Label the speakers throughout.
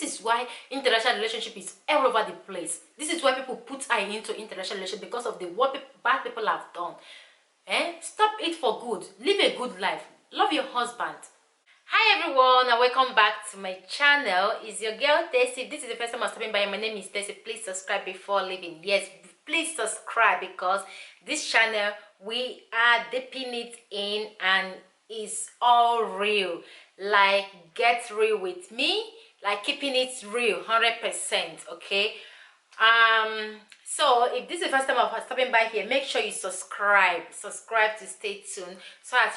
Speaker 1: This is why interracial relationship is all over the place. This is why people put eye into interracial relationship, because of the what bad people have done. Stop it for good. Live a good life. Love your husband. Hi everyone, and welcome back to my channel. It's your girl Tessy. If this is the first time I'm stopping by, my name is Tessy. Please subscribe before leaving. Yes, please subscribe, because this channel, we are dipping it in and it's all real. Like, get real with me, like keeping it real 100%. Okay. So if this is the first time I'm stopping by here, make sure you subscribe to stay tuned, so that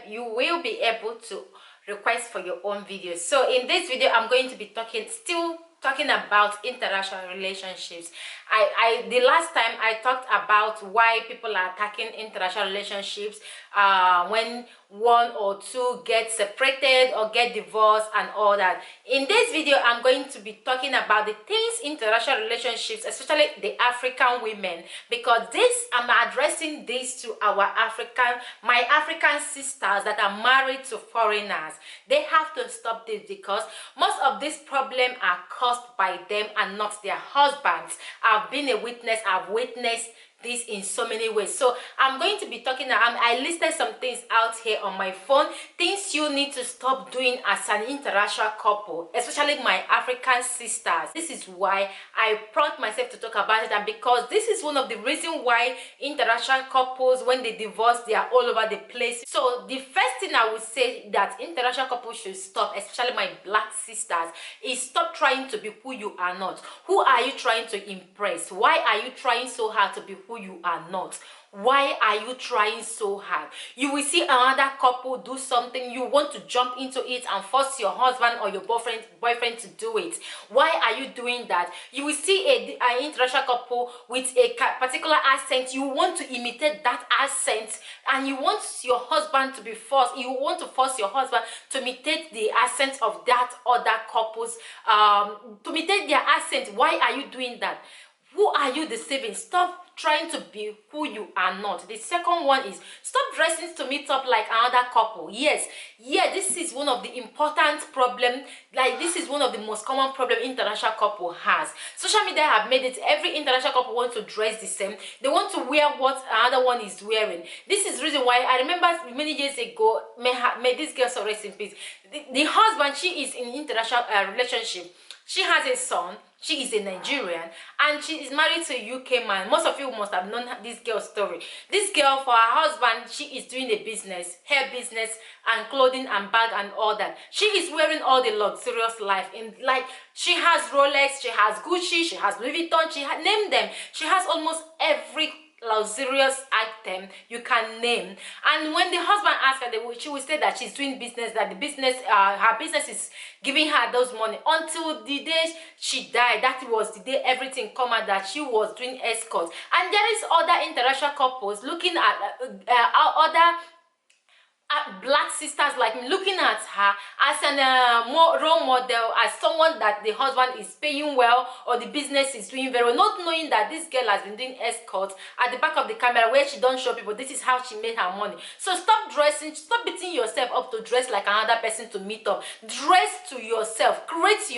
Speaker 1: you will be able to request for your own videos. So in this video, I'm going to be still talking about interracial relationships. The last time I talked about why people are attacking interracial relationships, when one or two get separated or get divorced and all that. In this video, I'm going to be talking about the things interracial relationships, especially the African women, because I'm addressing this to my African sisters that are married to foreigners. They have to stop this, because most of these problems are caused by them and not their husbands. I've been a witness. I've witnessed this in so many ways. So I'm going to be talking. I listed some things out here on my phone, things you need to stop doing as an interracial couple, especially my African sisters. This is why I prompt myself to talk about it, and because this is one of the reasons why interracial couples, when they divorce, they are all over the place. So the first thing I would say that interracial couples should stop, especially my black sisters, is stop trying to be who you are not. Who are you trying to impress? Why are you trying so hard to be who you are not? Why are you trying so hard? You will see another couple do something, you want to jump into it and force your husband or your boyfriend to do it. Why are you doing that? You will see an interracial couple with a particular accent, you want to imitate that accent, and you want your husband to be forced, you want to force your husband to imitate the accent of that other couple's, to imitate their accent. Why are you doing that? Who are you deceiving? Stop trying to be who you are not. The second one is stop dressing to meet up like another couple. Yes, this is one of the important problem. Like, this is one of the most common problem interracial couple has. Social media have made it every interracial couple wants to dress the same. They want to wear what another one is wearing. This is the reason why I remember many years ago, may this girl so rest in peace. The husband, she is in interracial relationship. She has a son. She is a Nigerian, and she is married to a UK man. Most of you must have known this girl's story. This girl, for her husband, she is doing a business, hair business, and clothing and bag and all that. She is wearing all the luxurious life. Like, she has Rolex, she has Gucci, she has Louis Vuitton, name them. She has almost every luxurious item you can name. And when the husband asks her, she will say that she's doing business, that the business, her business is giving her those money, until the day she died. That was the day everything come out, that she was doing escorts. And there is other interracial couples looking at other black sisters like me, looking at her as an role model, as someone that the husband is paying well, or the business is doing very well, not knowing that this girl has been doing escorts at the back of the camera, where she don't show people this is how she made her money. So stop dressing, stop beating yourself up to dress like another person to meet up. Dress to yourself, create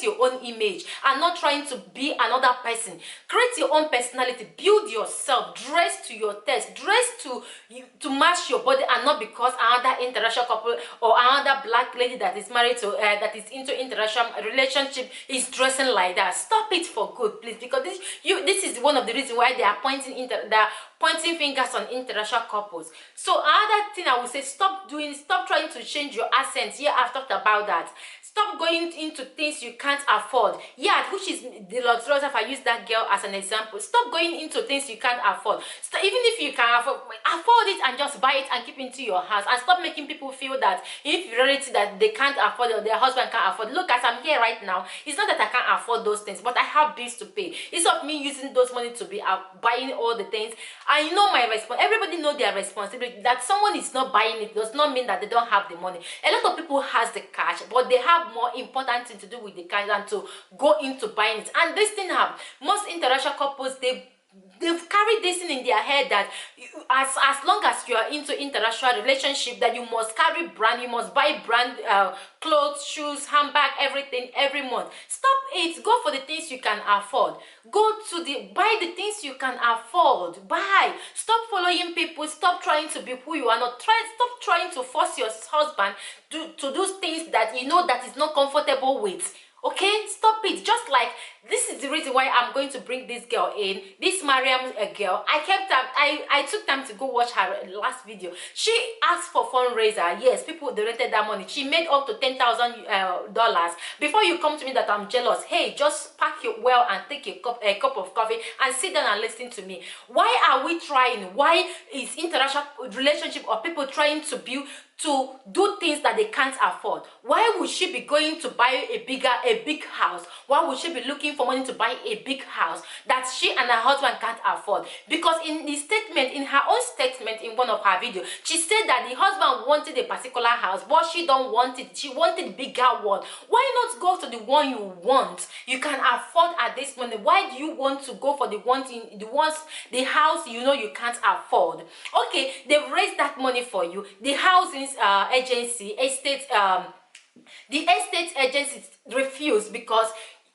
Speaker 1: your own image, and not trying to be another person. Create your own personality, build yourself, dress to your taste, dress to match your body, and not because another interracial couple or another black lady that is married to that is into interracial relationship is dressing like that. Stop it for good, please, because this is one of the reasons why they are pointing fingers on interracial couples. So another thing I would say, stop trying to change your accent. Yeah, I've talked about that. Stop going into things you can't afford. Yeah, which is the luxurious. If I use that girl as an example, stop going into things you can't afford. Even if you can afford it, and just buy it and keep it to your house, and stop making people feel that inferiority, that they can't afford it or their husband can't afford. Look, as I'm here right now, it's not that I can't afford those things, but I have bills to pay. It's of me using those money to be buying all the things. I know my response. Everybody know their responsibility. That someone is not buying it does not mean that they don't have the money. A lot of people has the cash, but they have more important thing to do with the cash than to go into buying it. And this thing have most interracial couples, they they've carried this thing in their head that as long as you are into interracial relationship, that you must carry brand, you must buy brand clothes, shoes, handbag, everything every month. Stop it. Go for the things you can afford. Go to the buy the things you can afford. Buy. Stop following people. Stop trying to be who you are not. Stop trying to force your husband to do things that you know that is not comfortable with. Okay, stop it. Just like this is the reason why I'm going to bring this girl in, this Mariam girl. I took time to go watch her last video. She asked for fundraiser. Yes, people donated that money. She made up to $10,000. Before you come to me that I'm jealous, hey, just pack your well and take a cup of coffee and sit down and listen to me. Why are we trying? Why is interracial relationship or people trying to build to do things that they can't afford? Why would she be going to buy a big house? Why would she be looking for money to buy a big house that she and her husband can't afford? Because in the statement, in her own statement in one of her videos, she said that the husband wanted a particular house, but she don't want it. She wanted bigger one. Why not go to the one you want, you can afford at this moment? Why do you want to go for the the house you know you can't afford? Okay, they've raised that money for you. The housing agency, the estate agency refused because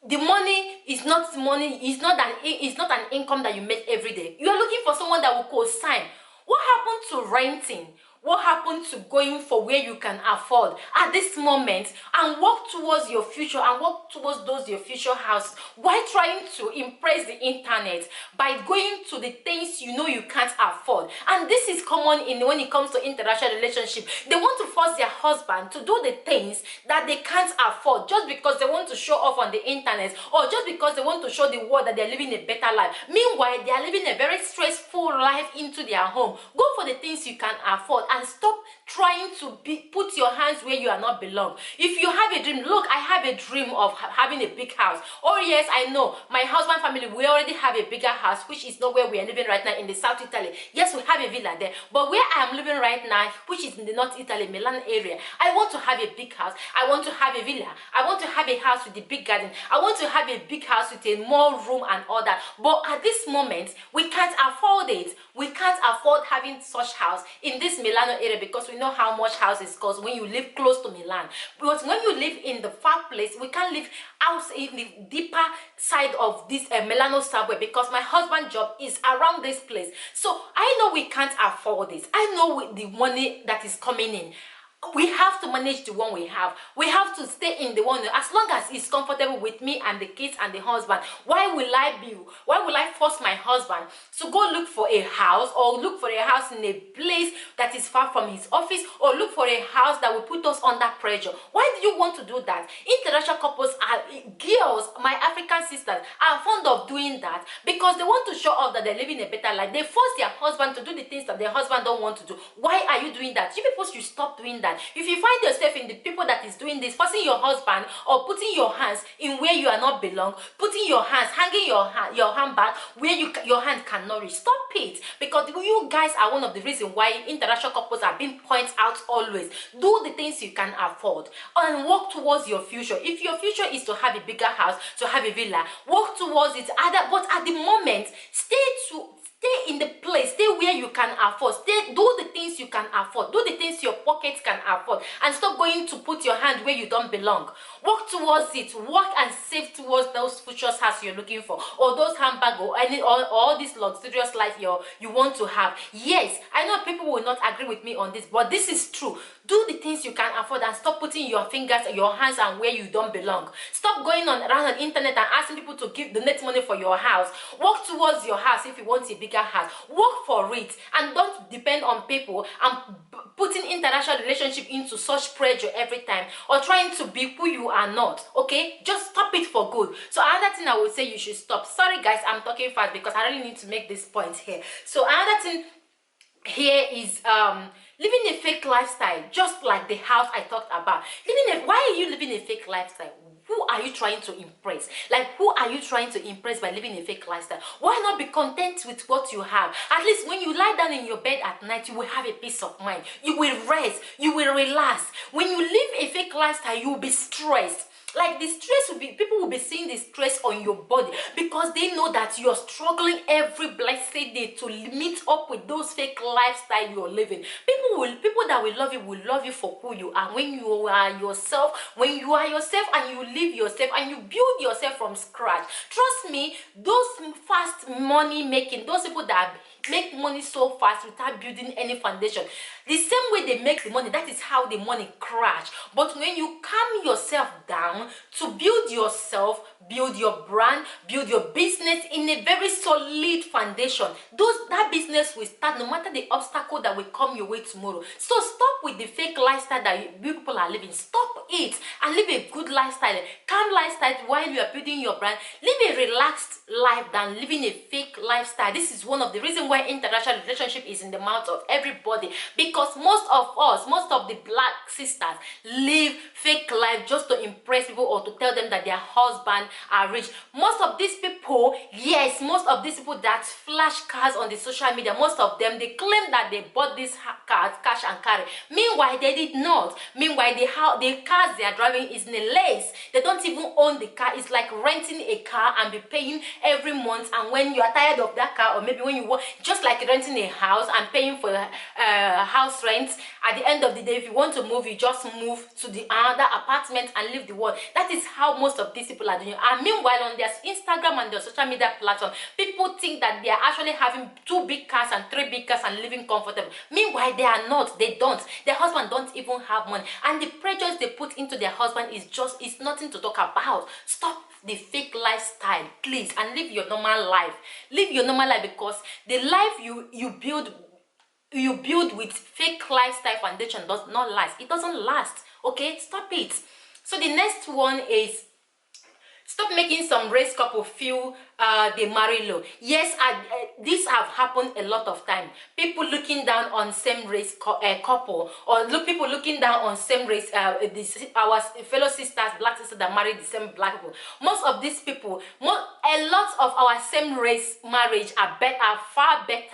Speaker 1: the money is not an income that you make every day. You are looking for someone that will co-sign. What happened to renting? What happened to going for where you can afford at this moment and work towards your future and work towards your future houses? Why trying to impress the internet by going to the things you know you can't afford? And this is common when it comes to interracial relationship. They want to force their husband to do the things that they can't afford just because they want to show off on the internet, or just because they want to show the world that they're living a better life. Meanwhile, they are living a very stressful life into their home. Go for the things you can afford and stop trying to put your hands where you are not belong. If you have a dream, look, I have a dream of having a big house. Oh yes, I know my husband family, we already have a bigger house, which is not where we are living right now in the South Italy. Yes, we have a villa there, but where I am living right now, which is in the North Italy, Milan area, I want to have a big house. I want to have a villa. I want to have a house with a big garden. I want to have a big house with a more room and all that. But at this moment, we can't afford it. We can't afford having such house in this Milano area because we know how much houses cost when you live close to Milan. But when you live in the far place, we can't live out in the deeper side of this Milano subway because my husband's job is around this place. So I know we can't afford this. I know with the money that is coming in, we have to manage the one we have. We have to stay in the one as long as it's comfortable with me and the kids and the husband. Why will I force my husband to go look for a house, or look for a house in a place that is far from his office, or look for a house that will put us under pressure? Why do you want to do that? Interracial couples girls, my African sisters, are fond of doing that because they want to show off that they're living a better life. They force their husband to do the things that their husband don't want to do. Why are you doing that? You people should stop doing that. If you find yourself in the people that is doing this, forcing your husband or putting your hands in where you are not belong, putting your hands, hanging your hand back where your hand cannot reach, stop it. Because you guys are one of the reasons why interracial couples are being pointed out always. Do the things you can afford and work towards your future. If your future is to have a bigger house, to have a villa, work towards it. But at the moment, stay in the place, stay where you can afford, do the things you can afford, do the things your pockets can afford, and stop going to put your hand where you don't belong. Work towards it, work and save towards those future houses you're looking for, or those handbag, or all this luxurious life you want to have. Yes, I know people will not agree with me on this, but this is true. Do the things you can afford and stop putting your fingers, your hands and where you don't belong. Stop going around on internet and asking people to donate money for your house. Work towards your house if you want a bigger house. Work for it and don't depend on people and putting interracial relationship into such pressure every time, or trying to be who you are not. Okay, just stop it for good. So another thing I would say you should stop. Sorry guys, I'm talking fast because I really need to make this point here. So another thing here is living a fake lifestyle, just like the house I talked about. Why are you living a fake lifestyle? Who are you trying to impress? Like, who are you trying to impress by living a fake lifestyle? Why not be content with what you have? At least when you lie down in your bed at night, you will have a peace of mind. You will rest. You will relax. When you live a fake lifestyle, you will be stressed. Like the stress will be, people will be seeing the stress on your body because they know that you're struggling every blessed day to meet up with those fake lifestyle you're living. People that will love you for who you are. When you are yourself, and you live yourself and you build yourself from scratch. Trust me, those fast money making, those people that make money so fast without building any foundation, the same way they make the money, that is how the money crash. But when you calm yourself down to build yourself, build your brand, build your business in a very solid foundation, that business will start no matter the obstacle that will come your way tomorrow. So stop with the fake lifestyle that people are living. Stop it and live a good lifestyle, calm lifestyle while you are building your brand. Live a relaxed life than living a fake lifestyle. This is one of the reasons why interracial relationship is in the mouth of everybody, because most of the black sisters live fake life just to impress people or to tell them that their husband are rich. Most of these people that flash cars on the social media, most of them, they claim that they bought these cars cash and carry. Meanwhile, they did not. Meanwhile, the cars they are driving is in a lace. They don't even own the car. It's like renting a car and be paying every month. And when you are tired of that car, or maybe when you want, just like renting a house and paying for house rent, at the end of the day, if you want to move, you just move to the other apartment and leave the world. That is how most of these people are doing. And meanwhile, on their Instagram and their social media platform, people think that they are actually having 2 big cars and 3 big cars and living comfortable. Meanwhile, they are not. They don't. Their husband don't even have money, and the pressures they put into their husband is nothing to talk about. Stop the fake lifestyle, please, and live your normal life. Live your normal life, because the life you build with fake lifestyle foundation does not last. It doesn't last. Okay, stop it. So the next one is, stop making some race couple feel they marry low. Yes, this have happened a lot of time. People looking down on same race couple, or people looking down on same race, our fellow sisters, black sisters that marry the same black people. Most of these people, a lot of our same race marriage are far better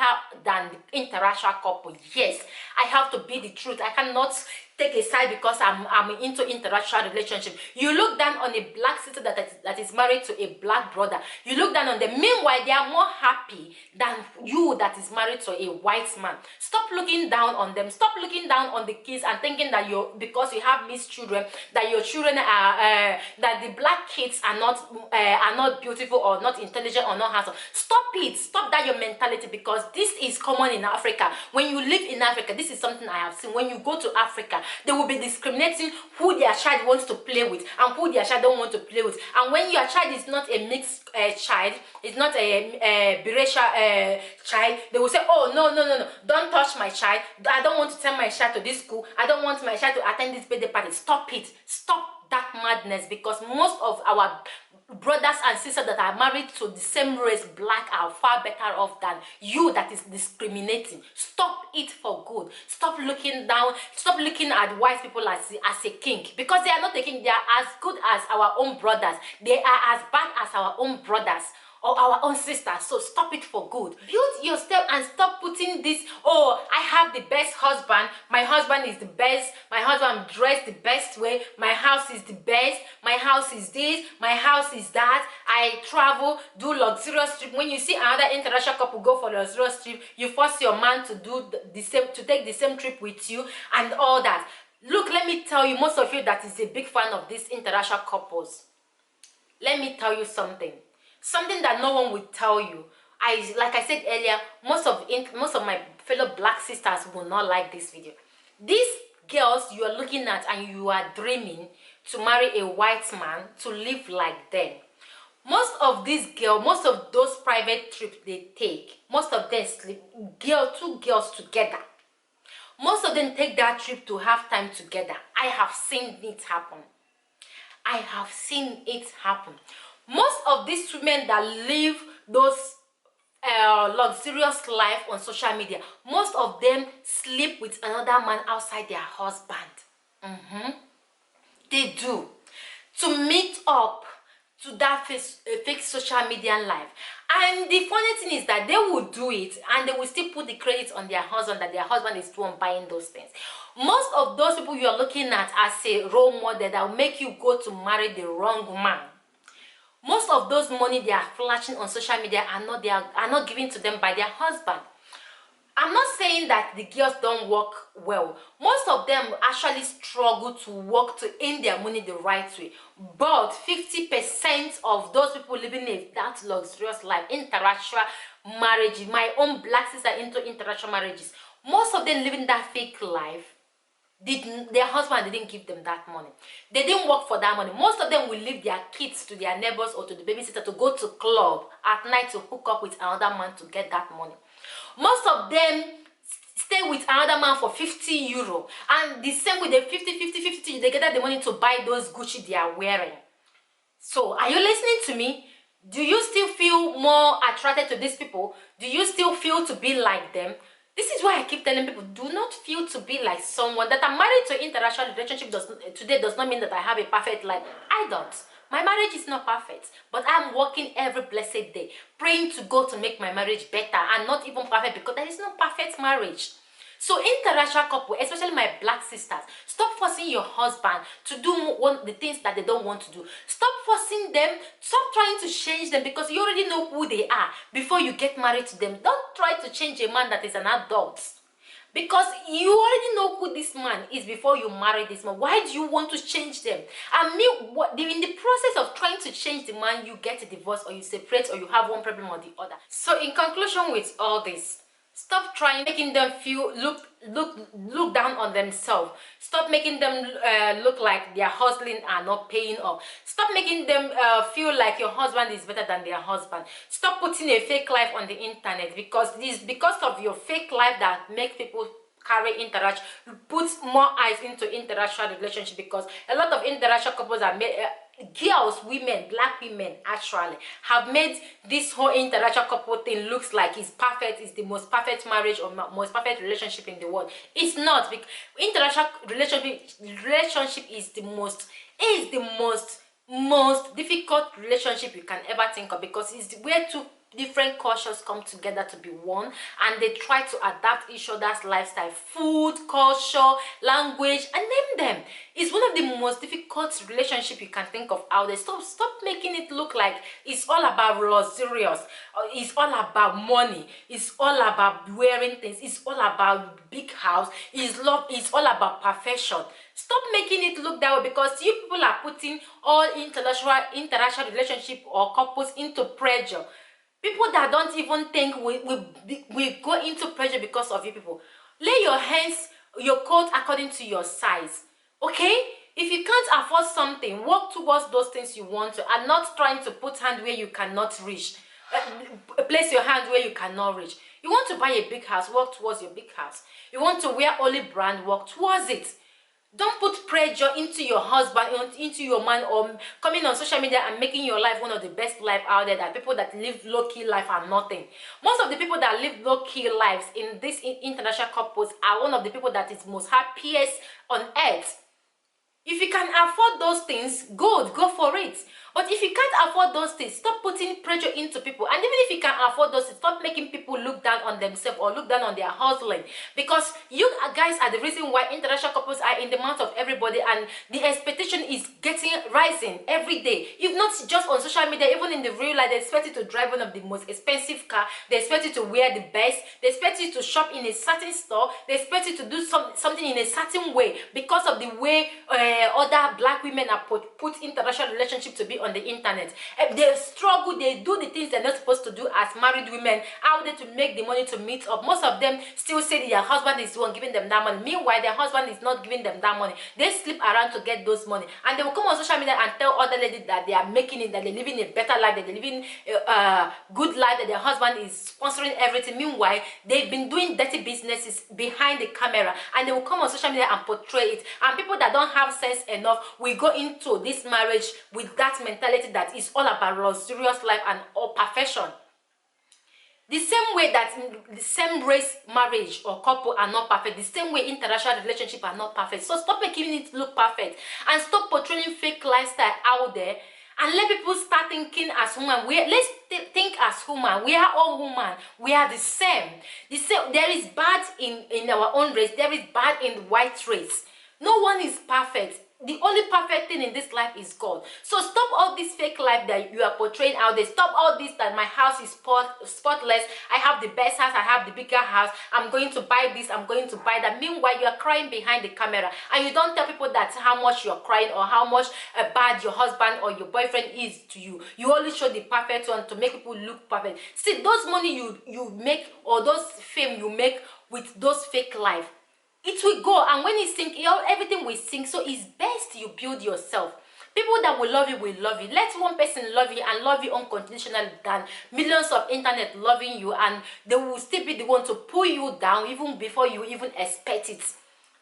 Speaker 1: than the interracial couple. Yes, I have to be the truth. I cannot take a side because I'm into interracial relationship. You look down on a black sister that is married to a black brother. You look down on them. Meanwhile, they are more happy than you that is married to a white man. Stop looking down on them. Stop looking down on the kids and thinking that because you have mixed children, that your children are that the black kids are not beautiful or not intelligent or not handsome. Stop it. Stop that your mentality, because this is common in Africa. When you live in Africa, this is something I have seen. When you go to Africa, they will be discriminating who their child wants to play with and who their child don't want to play with. And when your child is not a mixed child, it's not a biracial child, they will say, oh, no, don't touch my child. I don't want to send my child to this school. I don't want my child to attend this birthday party. Stop it. Stop that madness, because most of our brothers and sisters that are married to the same race, black, are far better off than you that is discriminating. Stop it for good. Stop looking down. Stop looking at white people as a king, because they are not a king. They are as good as our own brothers. They are as bad as our own brothers or our own sisters. So stop it for good. Build yourself and stop putting this, oh, I have the best husband, my husband is the best, my husband dressed the best way, my house is the best, my house is this, my house is that, I travel, do luxurious trip. When you see another interracial couple go for luxurious trip, you force your man to do the same, to take the same trip with you and all that. Look, let me tell you, most of you that is a big fan of these interracial couples, let me tell you something that no one will tell you. Like I said earlier, most of my fellow black sisters will not like this video. These girls you are looking at and you are dreaming to marry a white man, to live like them. Most of these girls, most of those private trips they take, most of them sleep, two girls together. Most of them take that trip to have time together. I have seen it happen. I have seen it happen. Most of these women that live those luxurious life on social media, most of them sleep with another man outside their husband. They do. To meet up, to that fake social media life. And the funny thing is that they will do it and they will still put the credit on their husband, that their husband is the one buying those things. Most of those people you are looking at as a role model that will make you go to marry the wrong man, most of those money they are flashing on social media are not given to them by their husband. I'm not saying that the girls don't work well. Most of them actually struggle to work to earn their money the right way. But 50% of those people living that luxurious life, interracial marriage, my own black sister into interracial marriages, most of them living that fake life, their husband didn't give them that money. They didn't work for that money. Most of them will leave their kids to their neighbors or to the babysitter to go to club at night to hook up with another man to get that money. Most of them stay with another man for 50 euro, and the same with the 50, they get the money to buy those Gucci they are wearing. So are you listening to me? Do you still feel more attracted to these people? Do you still feel to be like them? This is why I keep telling people, do not feel to be like someone. That I'm married to an interracial relationship today does not mean that I have a perfect life. I don't. My marriage is not perfect, but I'm working every blessed day, praying to God to make my marriage better, and not even perfect, because there is no perfect marriage. So interracial couple, especially my black sisters, stop forcing your husband to do the things that they don't want to do. Stop forcing them. Stop trying to change them, because you already know who they are before you get married to them. Don't try to change a man that is an adult, because you already know who this man is before you marry this man. Why do you want to change them? And in the process of trying to change the man, you get a divorce, or you separate, or you have one problem or the other. So in conclusion with all this, stop trying making them feel look down on themselves. Stop making them look like they are hustling and not paying off. Stop making them feel like your husband is better than their husband. Stop putting a fake life on the internet, because it is because of your fake life that make people carry interracial, put more eyes into interracial relationship, because a lot of interracial couples are made, girls, women, black women actually have made this whole interracial couple thing looks like it's perfect, it's the most perfect marriage or most perfect relationship in the world. It's not. Interracial relationship is the most difficult relationship you can ever think of, because it's where two different cultures come together to be one, and they try to adapt each other's lifestyle, food, culture, language, and name them. It's one of the most difficult relationships you can think of out there. Stop making it look like it's all about luxurious, or it's all about money, it's all about wearing things, it's all about big house, it's all about perfection. Stop making it look that way, because you people are putting all interracial relationship or couples into pressure. People that don't even think we go into pressure because of you people. Lay your coat according to your size, okay? If you can't afford something, work towards those things you want to, and not trying to put hand where you cannot reach. Place your hand where you cannot reach. You want to buy a big house, work towards your big house. You want to wear only brand, work towards it. Don't put pressure into your husband, into your man, or coming on social media and making your life one of the best life out there. That people that live low-key life are nothing. Most of the people that live low-key lives in these international couples are one of the people that is most happiest on earth. If you can afford those things, good, go for it. But if you can't afford those things, stop putting pressure into people. And even if you can afford those things, stop making people look down on themselves or look down on their hustling. Because you guys are the reason why international couples are in the mouth of everybody, and the expectation is rising every day. If not just on social media, even in the real life, they expect you to drive one of the most expensive car. They expect you to wear the best. They expect you to shop in a certain store. They expect you to do something in a certain way, because of the way other black women are put interracial relationship to be on the internet. They struggle, they do the things they're not supposed to do as married women out there to make the money to meet up. Most of them still say their husband is the one giving them that money. Meanwhile, their husband is not giving them that money. They sleep around to get those money, and they will come on social media and tell other ladies that they are making it, that they're living a better life, that they're living a good life, that their husband is sponsoring everything. Meanwhile, they've been doing dirty businesses behind the camera, and they will come on social media and portray it. And people that don't have sense enough will go into this marriage with that mentality that is all about luxurious life and all perfection. The same way that the same race marriage or couple are not perfect, the same way interracial relationship are not perfect. So stop making it look perfect, and stop portraying fake lifestyle out there, And let people start thinking as human. Let's think as human. We are all human. We are the same. The same. There is bad in our own race. There is bad in the white race. No one is perfect. The only perfect thing in this life is God. So stop all this fake life that you are portraying out there. Stop all this that my house is spotless. I have the best house. I have the bigger house. I'm going to buy this. I'm going to buy that. Meanwhile, you are crying behind the camera. And you don't tell people that how much you're crying or how much bad your husband or your boyfriend is to you. You only show the perfect one to make people look perfect. See, those money you make or those fame you make with those fake life, it will go, and when it sink, everything will sink. So it's best you build yourself. People that will love you will love you. Let one person love you and love you unconditionally than millions of internet loving you, and they will still be the one to pull you down even before you even expect it.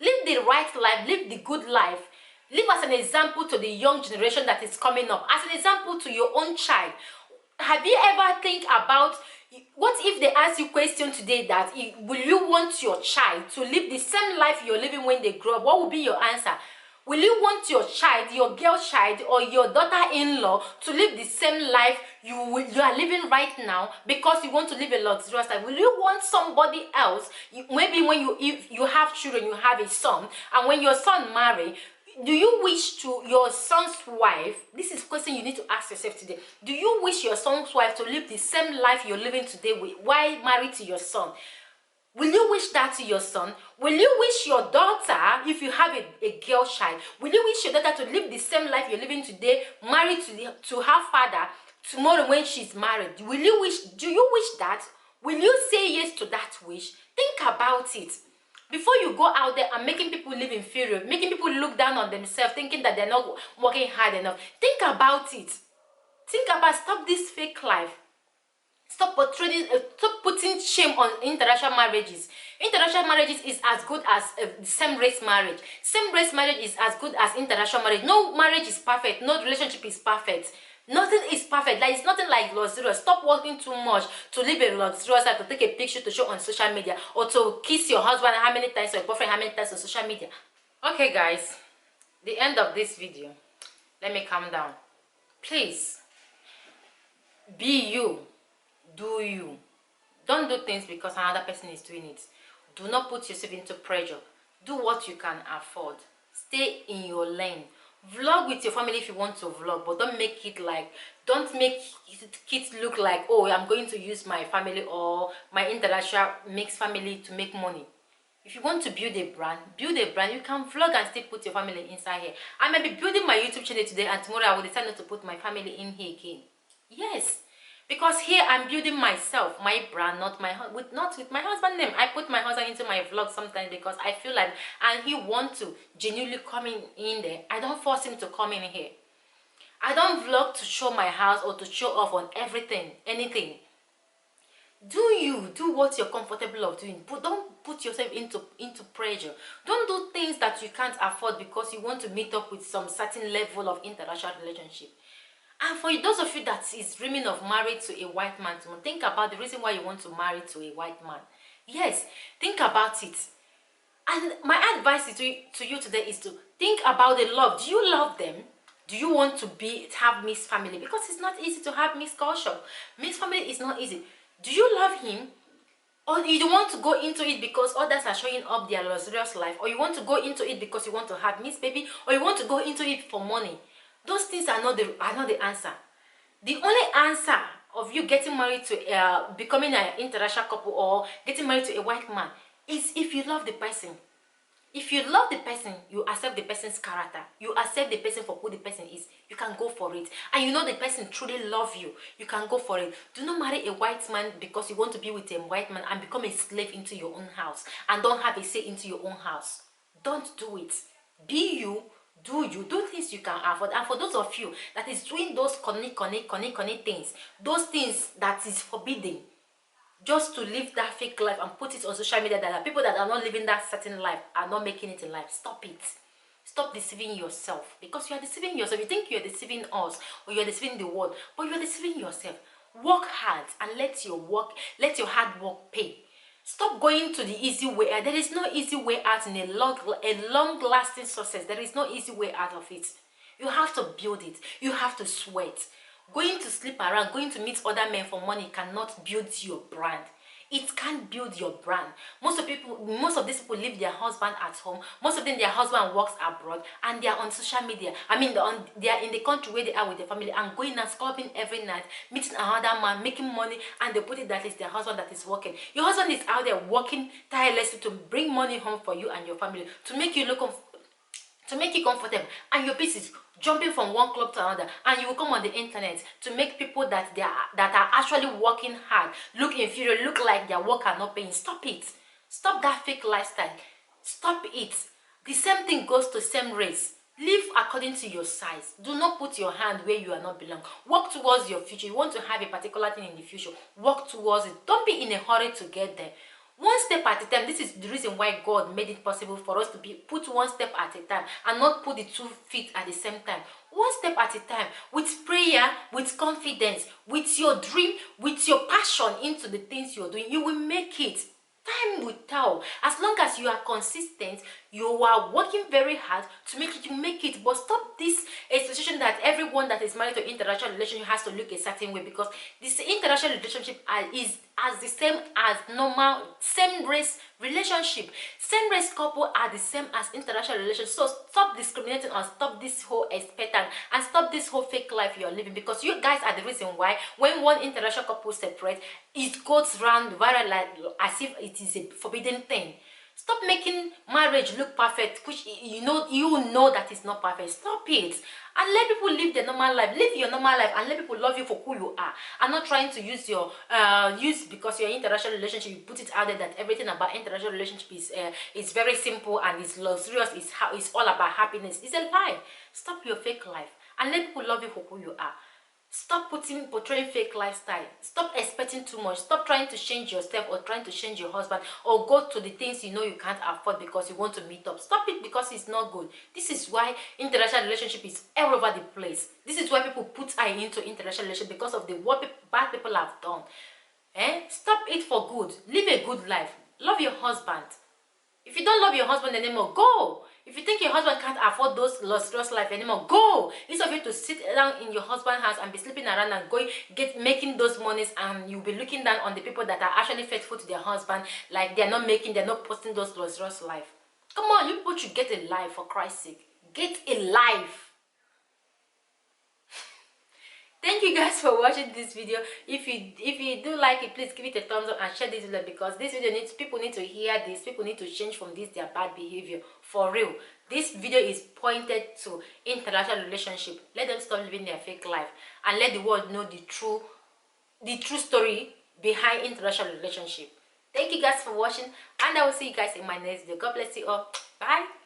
Speaker 1: Live the right life, live the good life. Live as an example to the young generation that is coming up, as an example to your own child. Have you ever think about what if they ask you question today that will you want your child to live the same life you're living when they grow up? What will be your answer? Will you want your child, your girl child, or your daughter-in-law to live the same life you are living right now because you want to live a luxurious life? Will you want somebody else? Maybe when if you have children, you have a son, and when your son marry, do you wish to your son's wife, this is a question you need to ask yourself today, do you wish your son's wife to live the same life you're living today while married to your son? Will you wish that to your son? Will you wish your daughter, if you have a girl child, will you wish your daughter to live the same life you're living today, married to her father, tomorrow when she's married? Do you wish that? Will you say yes to that wish? Think about it. Before you go out there and making people live inferior, making people look down on themselves, thinking that they're not working hard enough, think about it. Stop this fake life. Stop putting shame on interracial marriages. Interracial marriages is as good as same race marriage. Same race marriage is as good as interracial marriage. No marriage is perfect. No relationship is perfect. Nothing is perfect. Like, it's nothing like luxurious. Stop working too much to live a luxurious life, to take a picture to show on social media, or to kiss your husband how many times, or your boyfriend how many times on social media. Okay guys, the end of this video. Let me calm down. Please, be you. Do you. Don't do things because another person is doing it. Do not put yourself into pressure. Do what you can afford. Stay in your lane. Vlog with your family if you want to vlog, but don't make it look like, oh, I'm going to use my family or my interracial mixed family to make money. If you want to build a brand, you can vlog and still put your family inside here. I may be building my YouTube channel today, and tomorrow I will decide not to put my family in here again. Yes, because here I'm building myself, my brand, not with my husband's name. I put my husband into my vlog sometimes because I feel like, and he wants to genuinely come in there. I don't force him to come in here. I don't vlog to show my house or to show off on anything. Do what you're comfortable of doing, but don't put yourself into pressure. Don't do things that you can't afford because you want to meet up with some certain level of interracial relationship. And for those of you that is dreaming of marriage to a white man, think about the reason why you want to marry to a white man. Yes, think about it. And my advice to you today is to think about the love. Do you love them? Do you want to have mixed family? Because it's not easy to have mixed culture. Mixed family is not easy. Do you love him? Or you don't want to go into it because others are showing up their luxurious life? Or you want to go into it because you want to have mixed baby? Or you want to go into it for money? Those things are not the answer. The only answer of you getting married to becoming an interracial couple or getting married to a white man is if you love the person. If you love the person, you accept the person's character. You accept the person for who the person is. You can go for it. And you know the person truly loves you. You can go for it. Do not marry a white man because you want to be with a white man and become a slave into your own house and don't have a say into your own house. Don't do it. Be you. Do things you can afford. And for those of you that is doing those connect things, those things that is forbidden, just to live that fake life and put it on social media, that are people that are not living that certain life, are not making it in life. Stop it. Stop deceiving yourself, because you are deceiving yourself. You think you are deceiving us or you are deceiving the world, but you are deceiving yourself. Work hard and let your hard work pay. Stop going to the easy way. There is no easy way out in a long lasting success. There is no easy way out of it. You have to build it. You have to sweat. Going to sleep around, going to meet other men for money cannot build your brand. It can't build your brand. Most of these people leave their husband at home. Most of them, their husband works abroad, and they are on social media. I mean, they are in the country where they are with their family and going and clubbing every night, meeting another man, making money, and they put it that it's their husband that is working. Your husband is out there working tirelessly to bring money home for you and your family, to make you look comfortable, and your business jumping from one club to another, and you will come on the internet to make people that are actually working hard look inferior, look like their work are not paying. Stop it. Stop that fake lifestyle. Stop it. The same thing goes to same race. Live according to your size. Do not put your hand where you are not belong. Work towards your future. You want to have a particular thing in the future, work towards it. Don't be in a hurry to get there. One step at a time. This is the reason why God made it possible for us to put one step at a time and not put the 2 feet at the same time. One step at a time, with prayer, with confidence, with your dream, with your passion into the things you're doing. You will make it. Time will tell. As long as you are consistent, you are working very hard to make it, you make it. But stop this association that everyone that is married to interracial relationship has to look a certain way, because this interracial relationship is as the same as normal same race relationship. Same race couple are the same as interracial relationship. So stop discriminating and stop this whole expectant and stop this whole fake life you're living, because you guys are the reason why when one interracial couple separate, it goes round viral like as if it is a forbidden thing. Stop making marriage look perfect, which you know that it's not perfect. Stop it and let people live their normal life. Live your normal life and let people love you for who you are, and not trying to use your because you're in interracial relationship, you put it out there that everything about interracial relationship is very simple and it's luxurious. It's all about happiness. It's a lie. Stop your fake life and let people love you for who you are. Stop portraying fake lifestyle. Stop expecting too much. Stop trying to change yourself or trying to change your husband, or go to the things you know you can't afford because you want to meet up. Stop it, because it's not good. This is why interracial relationship is all over the place. This is why people put eye into interracial relationship, because of what bad people have done. Stop it for good. Live a good life. Love your husband. If you don't love your husband anymore, go. If you think your husband can't afford those luxurious life anymore, go. Instead of you to sit down in your husband's house and be sleeping around and making those monies, and you'll be looking down on the people that are actually faithful to their husband, like they're not posting those luxurious life. Come on, you people should get a life, for Christ's sake. Get a life. Thank you guys for watching this video. If you do like it, please give it a thumbs up and share this video, because this video people need to hear this. People need to change from their bad behavior for real. This video is pointed to interracial relationship. Let them stop living their fake life and let the world know the true story behind interracial relationship. Thank you guys for watching, and I will see you guys in my next video. God bless you all. Bye.